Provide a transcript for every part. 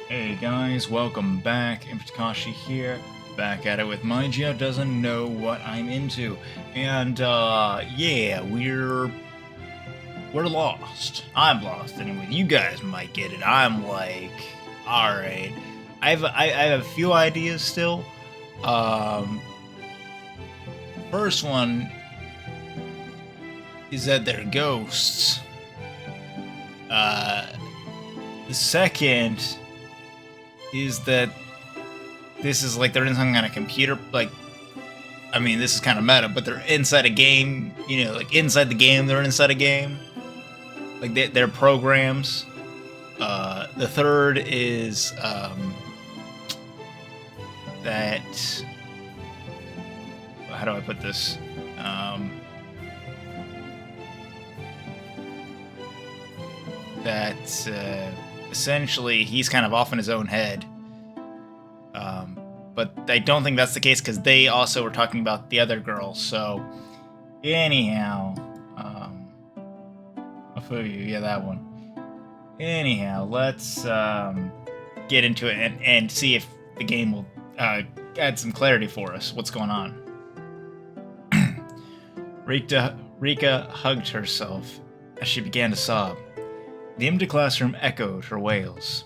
Hey guys, welcome back. Takashi here, back at it with My Geo Doesn't Know What I'm Into. And yeah, we're lost. I'm lost anyway. You guys might get it. I'm like, alright. I have a few ideas still. Um First one is that they're ghosts. Uh the second is that this is like they're in some kind of computer, like, I mean, this is kind of meta, but they're inside a game, like inside the game, they're inside a game. Like they're programs. The third is that, how do I put this? That essentially he's kind of off in his own head. But I don't think that's the case because they also were talking about the other girl. So, anyhow, I'll show you. Yeah, that one. Anyhow, let's get into it and see if the game will add some clarity for us. What's going on? Rika hugged herself as she began to sob. The empty classroom echoed her wails.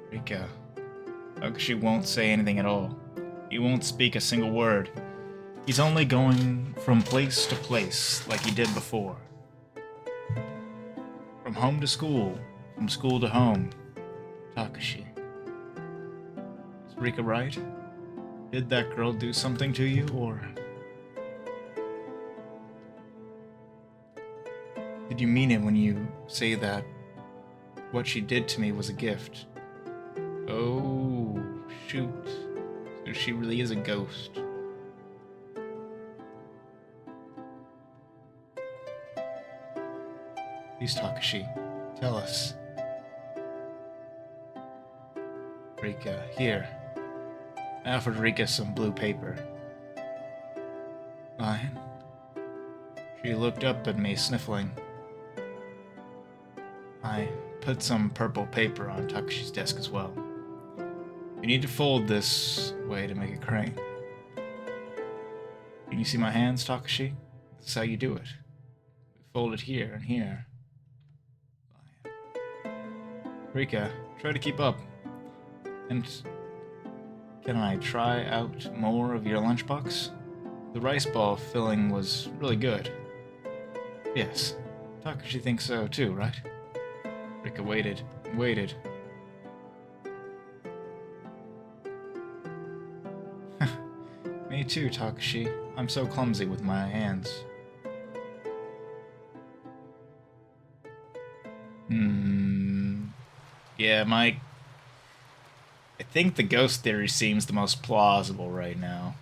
Rika. She won't say anything at all. He won't speak a single word. He's only going from place to place like he did before. From home to school, from school to home. Takashi. Is Rika right? Did that girl do something to you, or... Did you mean it when you say that what she did to me was a gift? Oh, shoot. So she really is a ghost. Please, Takashi, tell us. Rika, here. I offered Rika some blue paper. Fine. She looked up at me, sniffling. I put some purple paper on Takashi's desk as well. You need to fold this way to make a crane. Can you see my hands, Takashi? This is how you do it. Fold it here and here. Rika, try to keep up. And can I try out more of your lunchbox? The rice ball filling was really good. Yes, Takashi thinks so too, right? Rika waited and waited. Me too, Takashi. I'm so clumsy with my hands. Yeah, I think the ghost theory seems the most plausible right now.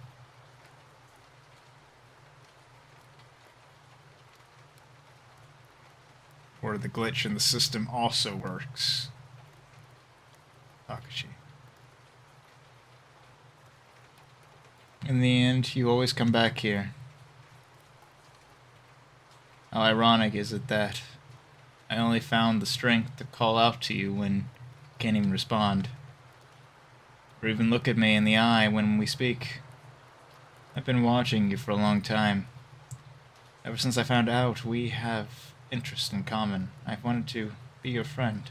Or the glitch in the system also works. Takashi. In the end, you always come back here. How ironic is it that I only found the strength to call out to you when you can't even respond, or even look at me in the eye when we speak. I've been watching you for a long time. Ever since I found out we have interests in common, I've wanted to be your friend.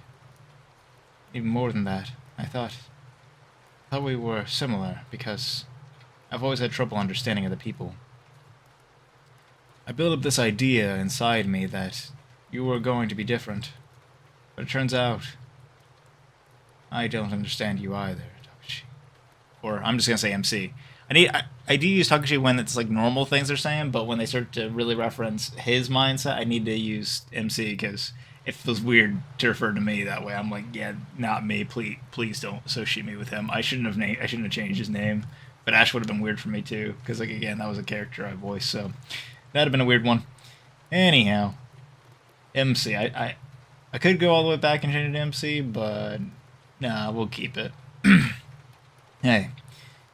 Even more than that, I thought we were similar because I've always had trouble understanding other people. I built up this idea inside me that you were going to be different, but it turns out I don't understand you either, Takashi. Or I'm just gonna say MC. I do use Takashi when it's like normal things they're saying, but when they start to really reference his mindset, I need to use MC because it feels weird to refer to me that way. I'm like, yeah, not me. Please don't associate me with him. I shouldn't have changed his name, but Ash would have been weird for me too, because like again, that was a character I voiced, so that'd have been a weird one. Anyhow, MC. I could go all the way back and change it to MC, but nah, we'll keep it. Hey,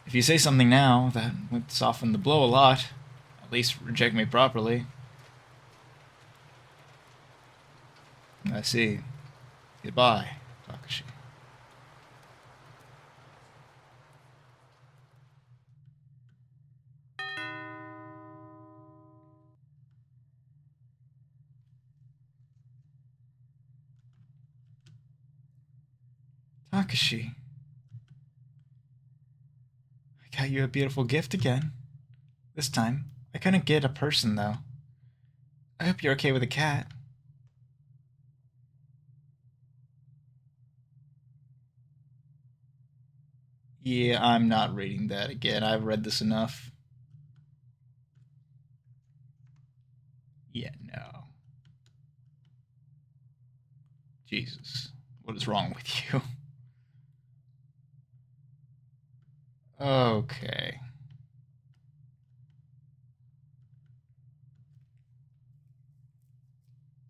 if you say something now, that would soften the blow a lot. At least reject me properly. I see. Goodbye, Takashi. Takashi, I got you a beautiful gift again. This time, I couldn't get a person, though. I hope you're okay with a cat. Yeah, I'm not reading that again. I've read this enough. Yeah, no. Jesus. What is wrong with you? Okay.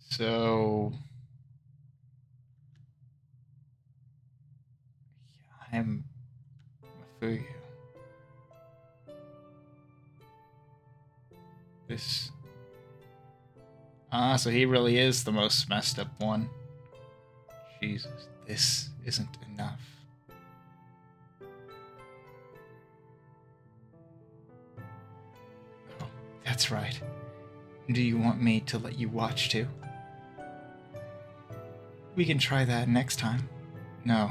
So I'm Mafuyu. This so he really is the most messed up one. Jesus, this isn't enough. Oh, that's right. Do you want me to let you watch too? We can try that next time. No,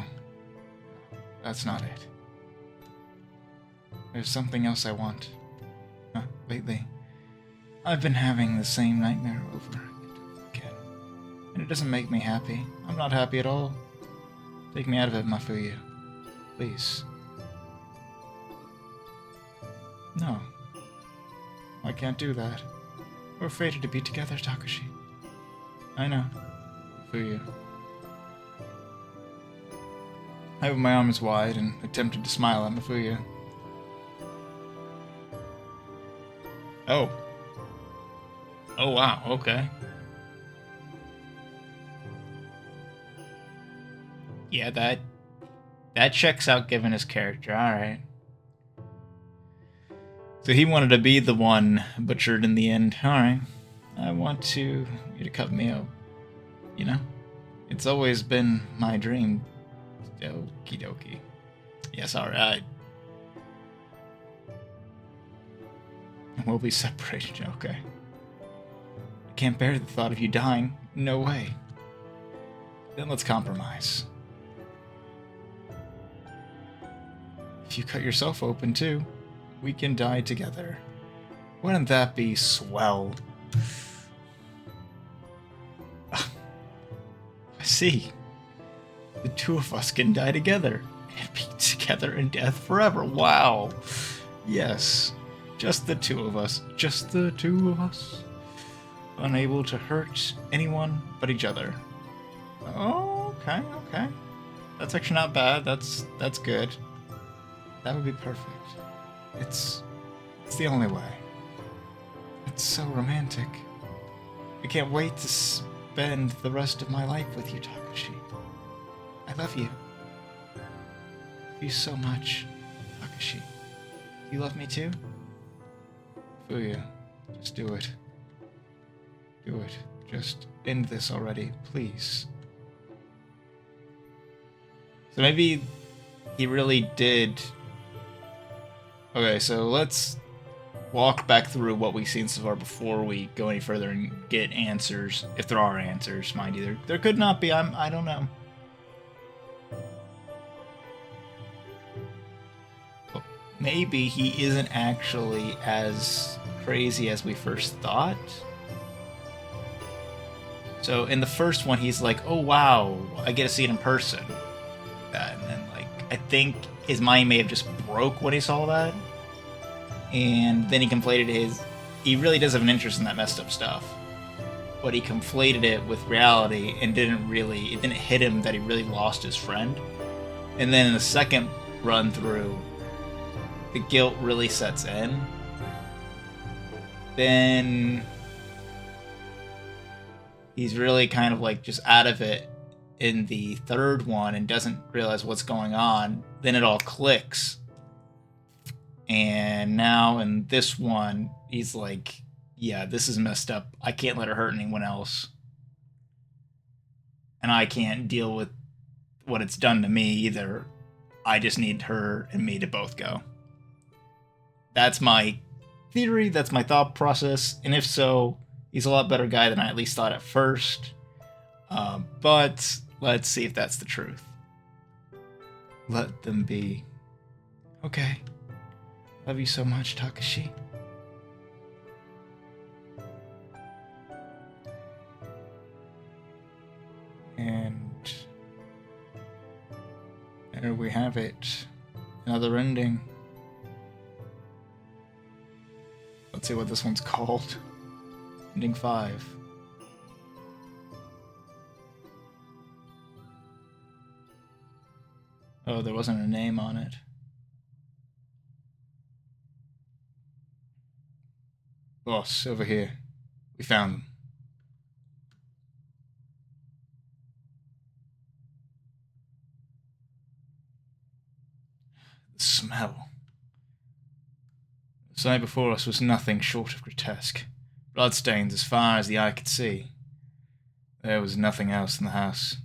that's not it. There's something else I want. Lately, I've been having the same nightmare over and over again. And it doesn't make me happy. I'm not happy at all. Take me out of it, Mafuyu. Please. No. I can't do that. We're fated to be together, Takashi. I know. Mafuyu. I opened my arms wide and attempted to smile at Mafuyu. Oh. Oh, wow, okay. Yeah, that checks out given his character, alright. So he wanted to be the one butchered in the end. Alright. I want you to cut me up. You know? It's always been my dream. Okie dokie. Yes, alright. We'll be separated, okay. I can't bear the thought of you dying. No way. Then let's compromise. If you cut yourself open too, we can die together. Wouldn't that be swell? I see. The two of us can die together and be together in death forever. Wow. Yes. Just the two of us. Just the two of us. Unable to hurt anyone but each other. Oh, okay, okay. That's actually not bad. That's good. That would be perfect. It's the only way. It's so romantic. I can't wait to spend the rest of my life with you, Takashi. I love you. I love you so much, Takashi. You love me too? Fuya, just do it. Do it. Just end this already, please. So maybe he really did. Okay, so let's walk back through what we've seen so far before we go any further and get answers, if there are answers, mind you. There could not be. I don't know. Maybe he isn't actually as crazy as we first thought. So in the first one, he's like, "Oh wow, I get to see it in person." And then, like, I think his mind may have just broke when he saw that, and then he conflated his. He really does have an interest in that messed up stuff, but he conflated it with reality and it didn't hit him that he really lost his friend. And then in the second run through, the guilt really sets in. Then he's really kind of like just out of it in the third one and doesn't realize what's going on. Then it all clicks. And now in this one, he's like, yeah, this is messed up. I can't let her hurt anyone else. and I can't deal with what it's done to me either. I just need her and me to both go. That's my theory, that's my thought process, and if so, he's a lot better guy than I at least thought at first. But let's see if that's the truth. Let them be. Okay. Love you so much, Takashi. And there we have it. Another ending. Let's see what this one's called. Ending 5. Oh, there wasn't a name on it. Boss, over here. We found them. The smell. The sight before us was nothing short of grotesque. Bloodstains as far as the eye could see. There was nothing else in the house.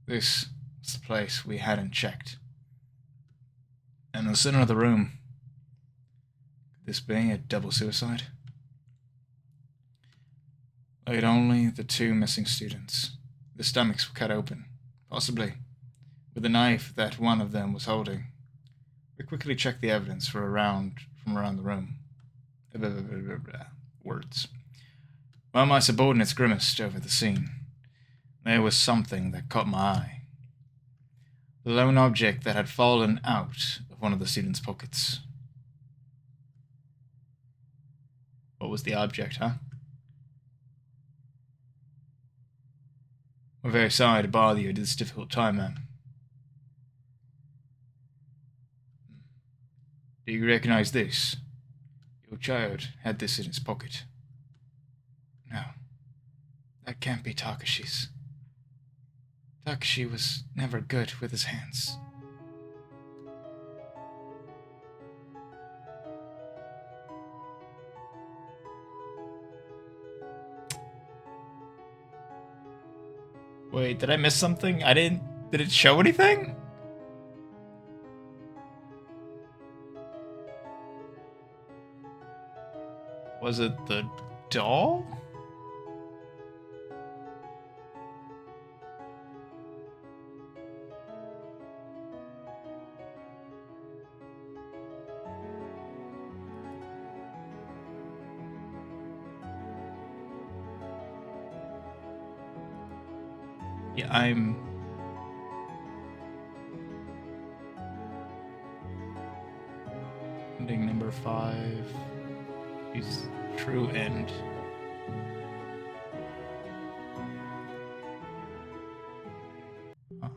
This was the place we hadn't checked. And in the center of the room, could this be a double suicide? Laid only the 2 missing students. Their stomachs were cut open, possibly with a knife that one of them was holding. We quickly checked the evidence from around the room. Words. While my subordinates grimaced over the scene, there was something that caught my eye. The lone object that had fallen out of one of the students' pockets. What was the object, huh? We're very sorry to bother you at this difficult time, ma'am. Do you recognize this? Your child had this in his pocket. No, that can't be Takashi's. Takashi was never good with his hands. Wait, did I miss something? Did it show anything? Was it the doll? Yeah, I'm... Ending number 5. Is true end. Oh.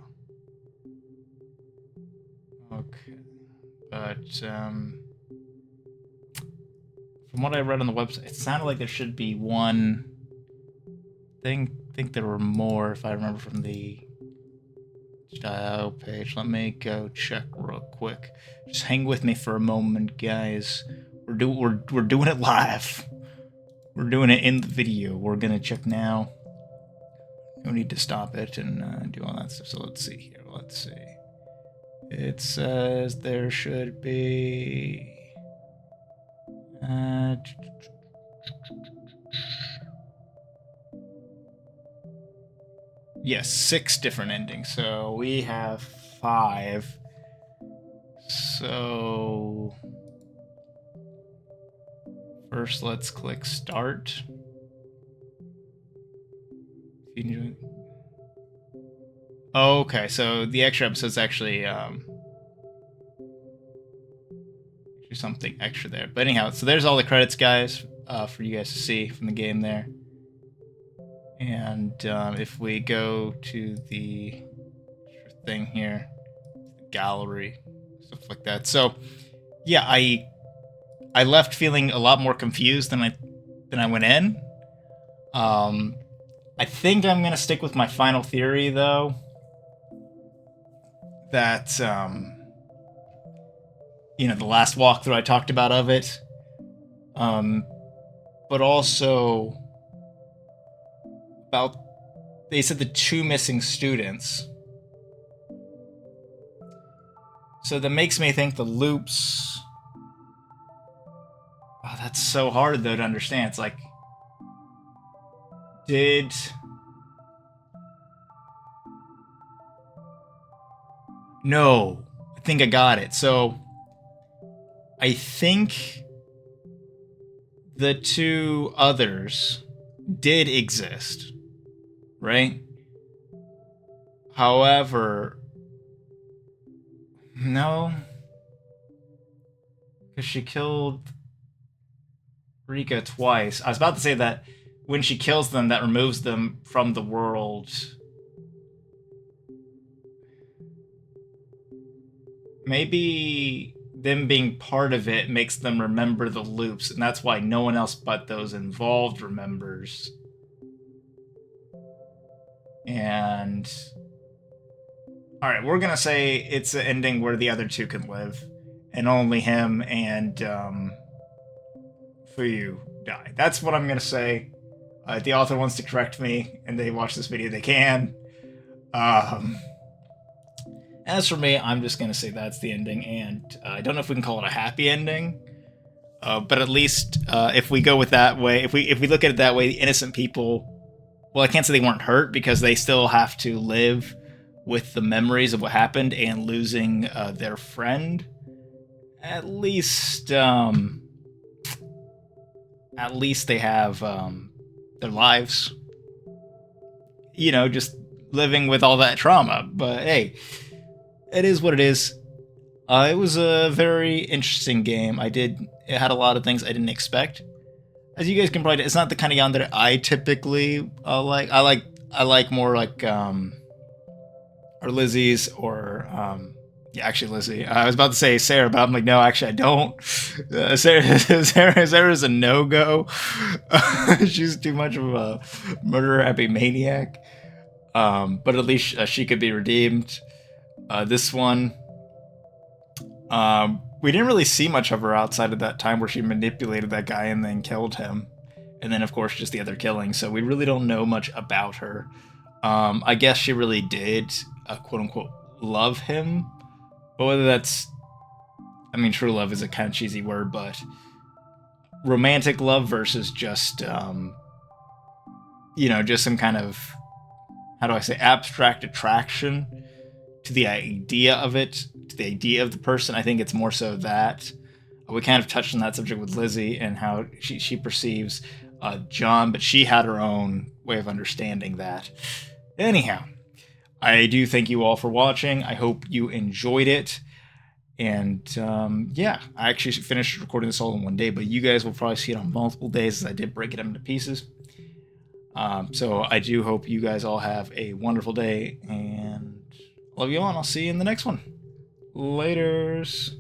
Okay. But, from what I read on the website, it sounded like there should be one thing. I think there were more, if I remember from the style page. Let me go check real quick. Just hang with me for a moment, guys. We're doing it live. We're doing it in the video. We're gonna check now. No need to stop it and do all that stuff. So let's see here. Let's see. It says there should be. Yes, 6 different endings. So we have 5. So first, let's click start. Okay, so the extra episode's actually something extra there. But anyhow, so there's all the credits, guys, for you guys to see from the game there. And if we go to the thing here, gallery, stuff like that. So yeah, I left feeling a lot more confused than I went in. I think I'm gonna stick with my final theory though. That you know, the last walkthrough I talked about of it. But also about They said the two missing students. So that makes me think the loops... Oh, that's so hard, though, to understand. It's like... Did... No. I think I got it. So... I think... the two others did exist. Right? However... No. Because she killed... Rika twice. I was about to say that when she kills them, that removes them from the world. Maybe them being part of it makes them remember the loops, and that's why no one else but those involved remembers. And... Alright, we're gonna say it's an ending where the other two can live. And only him and, Fuyu die. That's what I'm gonna say. If the author wants to correct me and they watch this video, they can. As for me, I'm just gonna say that's the ending, and I don't know if we can call it a happy ending, but at least if we go with that way, if we look at it that way, the innocent people, well, I can't say they weren't hurt because they still have to live with the memories of what happened and losing their friend. At least they have their lives, you know, just living with all that trauma. But hey, it is what it is. It was a very interesting game. It had a lot of things I didn't expect. As you guys can probably, it's not the kind of Yandere I typically like. I like more like or Lizzie's or yeah, actually Lizzie. I was about to say Sarah, but I'm like, no, actually I don't. Sarah's a no-go. She's too much of a murderer happy maniac. But at least she could be redeemed. This one, we didn't really see much of her outside of that time where she manipulated that guy and then killed him. And then, of course, just the other killing. So we really don't know much about her. I guess she really did, quote-unquote, love him. But whether that's... I mean, true love is a kind of cheesy word, but... romantic love versus just, you know, just some kind of... how do I say? Abstract attraction to the idea of it, to the idea of the person. I think it's more so that. We kind of touched on that subject with Lizzie and how she perceives John, but she had her own way of understanding that. Anyhow, I do thank you all for watching. I hope you enjoyed it. And yeah, I actually finished recording this all in one day, but you guys will probably see it on multiple days as I did break it up into pieces. So I do hope you guys all have a wonderful day, and love you all, and I'll see you in the next one. Laters.